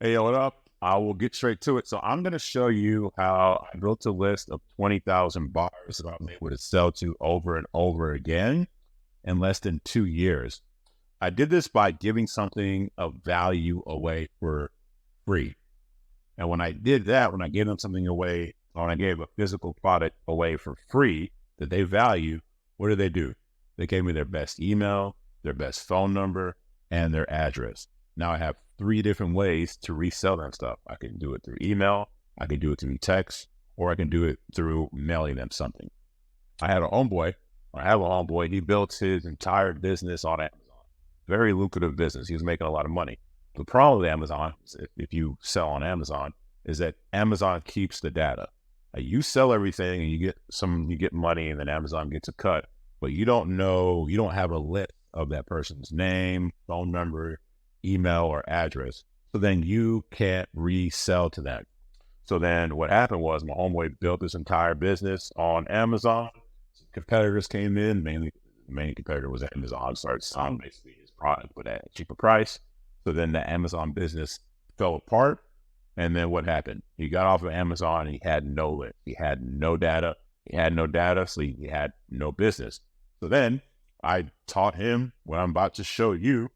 Hey, what up? I will get straight to it. So I'm going to show you how I built a list of 20,000 bars that I'm able to sell to over and over again in less than 2 years. I did this by giving something of value away for free. And when I did that, when I gave them something away, or when I gave a physical product away for free that they value, what did they do? They gave me their best email, their best phone number, and their address. Now I have three different ways to resell that stuff. I can do it through email, I can do it through text, or I can do it through mailing them something. I had a homeboy, I have a homeboy, he built his entire business on Amazon. Very lucrative business. He was making a lot of money. The problem with Amazon, is if you sell on Amazon, is that Amazon keeps the data. You sell everything and you get money, and then Amazon gets a cut, but you don't have a list of that person's name, phone number, email, or address. So then you can't resell to them. So then what happened was my homeboy built this entire business on Amazon. Competitors came in, mainly the main competitor was Amazon, started selling basically his product, but at a cheaper price. So then the Amazon business fell apart. And then what happened? He got off of Amazon and he had no list. He had no data. So he had no business. So then I taught him what I'm about to show you.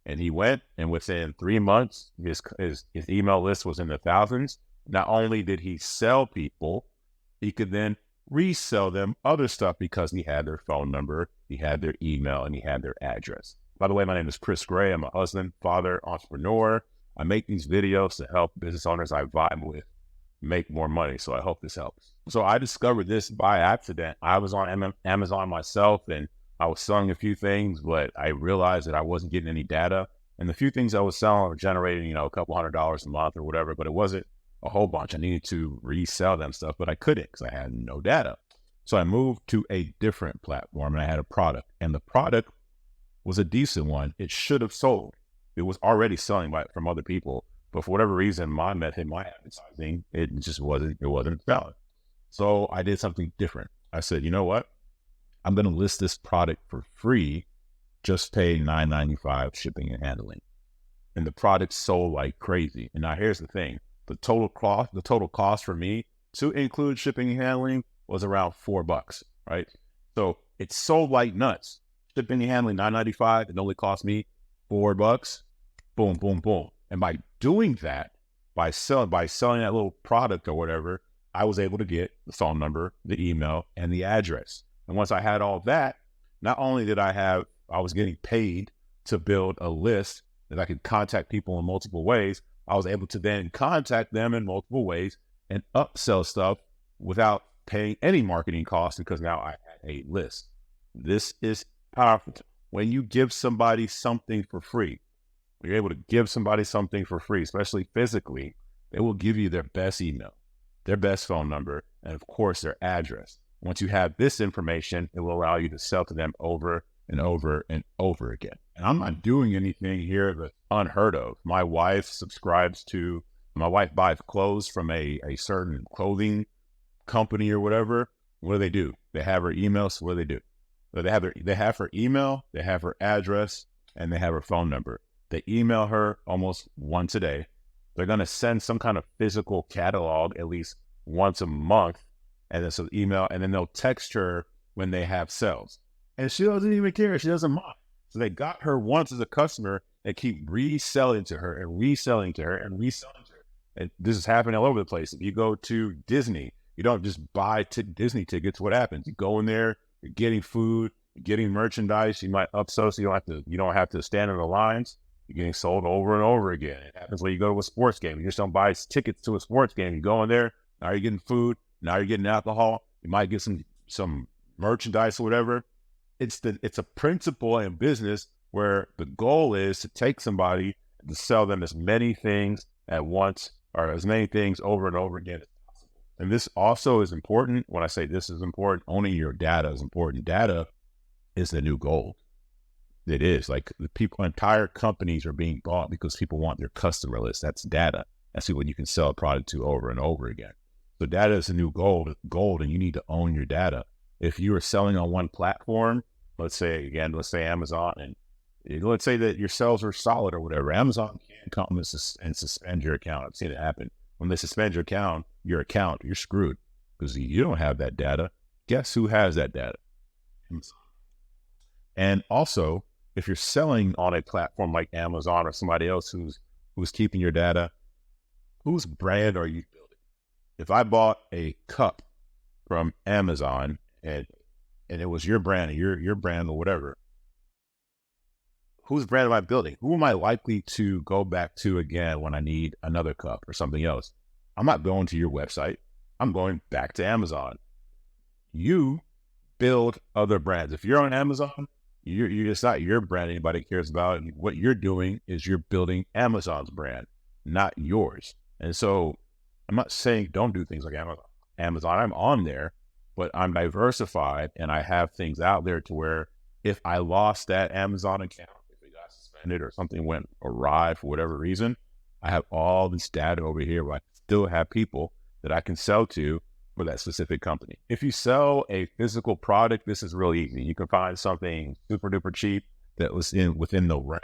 And he went, and within 3 months, his email list was in the thousands. Not only did he sell people, he could then resell them other stuff because he had their phone number, he had their email, and he had their address. By the way, my name is Chris Gray. I'm a husband, father, entrepreneur. I make these videos to help business owners I vibe with make more money. So I hope this helps. So I discovered this by accident. I was on Amazon myself and I was selling a few things, but I realized that I wasn't getting any data. And the few things I was selling were generating, a couple $100 a month or whatever, but it wasn't a whole bunch. I needed to resell them stuff, but I couldn't because I had no data. So I moved to a different platform and I had a product, and the product was a decent one. It should have sold. It was already selling from other people, but for whatever reason, my method, my advertising, it wasn't selling. So I did something different. I said, you know what? I'm going to list this product for free. Just pay $9.95 shipping and handling. And the product sold like crazy. And now here's the thing. The total cost for me to include shipping and handling was around $4, right? So it sold like nuts. Shipping and handling $9.95. It only cost me $4. Boom, boom, boom. And by doing that, by selling that little product or whatever, I was able to get the phone number, the email, and the address. And once I had all that, not only did I was getting paid to build a list that I could contact people in multiple ways, I was able to then contact them in multiple ways and upsell stuff without paying any marketing costs because now I had a list. This is powerful. When you give somebody something for free, when you're able to give somebody something for free, especially physically, they will give you their best email, their best phone number, and of course their address. Once you have this information, it will allow you to sell to them over and over and over again. And I'm not doing anything here that's unheard of. My wife buys clothes from a certain clothing company or whatever. What do? They have her email. So what do they do? They have her email, they have her address, and they have her phone number. They email her almost once a day. They're going to send some kind of physical catalog at least once a month. And then so email, and then they'll text her when they have sales. And she doesn't even care. She doesn't mind. So they got her once as a customer and keep reselling to her and reselling to her and reselling to her. And this is happening all over the place. If you go to Disney, you don't just buy Disney tickets. What happens? You go in there, you're getting food, you're getting merchandise. You might upsell so you don't have to stand in the lines. You're getting sold over and over again. It happens when you go to a sports game. You just don't buy tickets to a sports game. You go in there, now you're getting food, now you're getting alcohol. You might get some merchandise or whatever. It's a principle in business where the goal is to take somebody and to sell them as many things at once or as many things over and over again as possible. And this also is important. When I say this is important, owning your data is important. Data is the new gold. It is. Like entire companies are being bought because people want their customer list. That's data. That's what you can sell a product to over and over again. So data is the new gold, and you need to own your data. If you are selling on one platform, let's say Amazon, and let's say that your sales are solid or whatever. Amazon can come and suspend your account. I've seen it happen. When they suspend your account, you're screwed because you don't have that data. Guess who has that data? Amazon. And also, if you're selling on a platform like Amazon or somebody else who's keeping your data, whose brand are you building? If I bought a cup from Amazon and it was your brand, your brand or whatever, whose brand am I building? Who am I likely to go back to again when I need another cup or something else? I'm not going to your website. I'm going back to Amazon. You build other brands. If you're on Amazon, it's not your brand anybody cares about. What you're doing is you're building Amazon's brand, not yours. And so I'm not saying don't do things like Amazon. I'm on there, but I'm diversified and I have things out there to where if I lost that Amazon account, if it got suspended or something went awry for whatever reason, I have all this data over here where I still have people that I can sell to for that specific company. If you sell a physical product, this is really easy. You can find something super duper cheap that was within the realm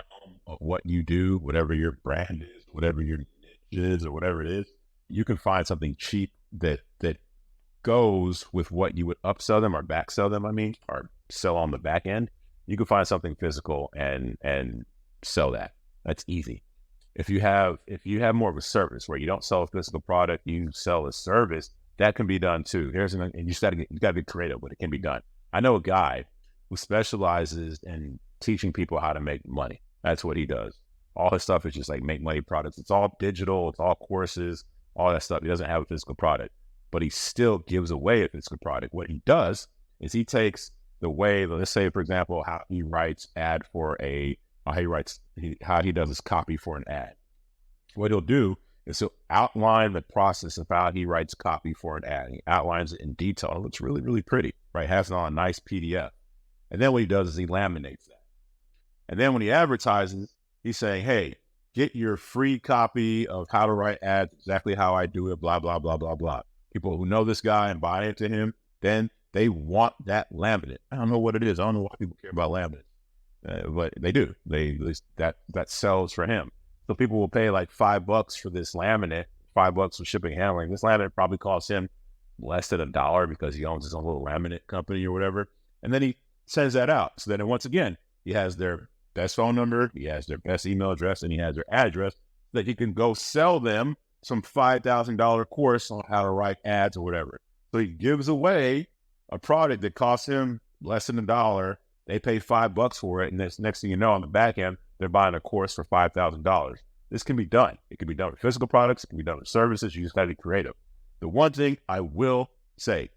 of what you do, whatever your brand is, whatever your niche is, or whatever it is. You can find something cheap that goes with what you would upsell them or backsell them. Or sell on the back end. You can find something physical and sell that. That's easy. If you have more of a service where you don't sell a physical product, you sell a service, that can be done too. And you got to be creative, but it can be done. I know a guy who specializes in teaching people how to make money. That's what he does. All his stuff is just like make money products. It's all digital. It's all courses, all that stuff. He doesn't have a physical product, but he still gives away a physical product. What he does is he takes the way, let's say, for example, how he writes how he does his copy for an ad. What he'll do is he'll outline the process of how he writes copy for an ad. He outlines it in detail. It looks really, really pretty, right? Has it on a nice PDF. And then what he does is he laminates that. And then when he advertises, he's saying, hey, get your free copy of how to write ads, exactly how I do it, blah, blah, blah, blah, blah. People who know this guy and buy into him, then they want that laminate. I don't know what it is. I don't know why people care about laminate. But they do. That sells for him. So people will pay like $5 for this laminate, $5 for shipping and handling. This laminate probably costs him less than $1 because he owns his own little laminate company or whatever. And then he sends that out. So then once again, he has their best phone number, he has their best email address, and he has their address that he can go sell them some $5,000 course on how to write ads or whatever. So he gives away a product that costs him less than $1. They pay $5 for it, and this next thing you know, on the back end, they're buying a course for $5,000. This can be done. It can be done with physical products. It can be done with services. You just got to be creative. The one thing I will say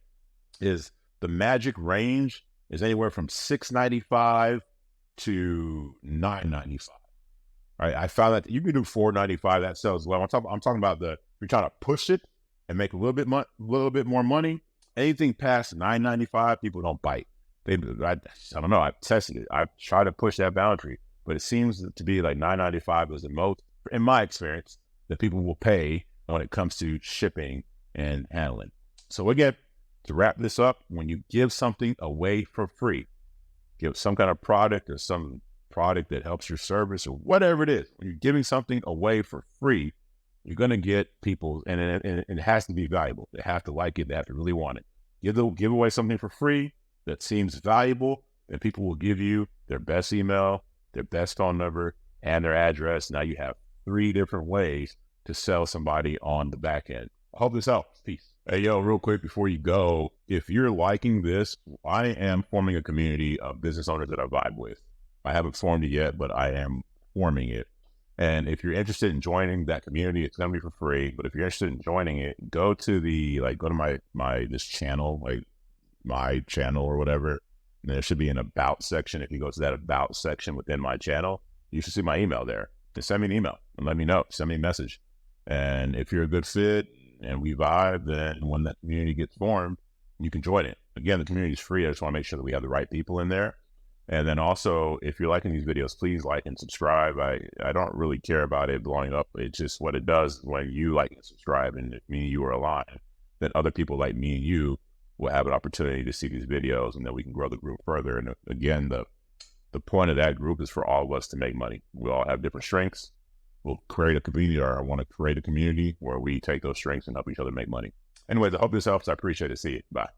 is the magic range is anywhere from $6.95 to $9.95. Right? I found that you can do $4.95. That sells well. I'm talking about if you're trying to push it and make a little bit more money. Anything past $9.95, people don't bite. I don't know. I've tested it. I've tried to push that boundary, but it seems to be like $9.95 is the most, in my experience, that people will pay when it comes to shipping and handling. So again, to wrap this up, when you give something away for free, give some kind of product or some product that helps your service or whatever it is, when you're giving something away for free, you're going to get people, and it has to be valuable. They have to like it. They have to really want it. Give away something for free that seems valuable, then people will give you their best email, their best phone number, and their address. Now you have 3 different ways to sell somebody on the back end. I hope this helps. Peace. Hey, yo, real quick before you go, if you're liking this, I am forming a community of business owners that I vibe with. I haven't formed it yet, but I am forming it. And if you're interested in joining that community, it's going to be for free. But if you're interested in joining it, go to this channel, like my channel or whatever. And there should be an about section. If you go to that about section within my channel, you should see my email there. Just send me an email and let me know. Send me a message. And if you're a good fit and we vibe, then when that community gets formed, you can join it. Again, the community is free. I just want to make sure that we have the right people in there. And then also, if you're liking these videos, please like and subscribe. I don't really care about it blowing up. It's just what it does when you like and subscribe, and if me and you are aligned, then other people like me and you will have an opportunity to see these videos, and then we can grow the group further. And again, the the point of that group is for all of us to make money. We all have different strengths. We'll create a community, or I want to create a community where we take those strengths and help each other make money. Anyways, I hope this helps. I appreciate it. See you. Bye.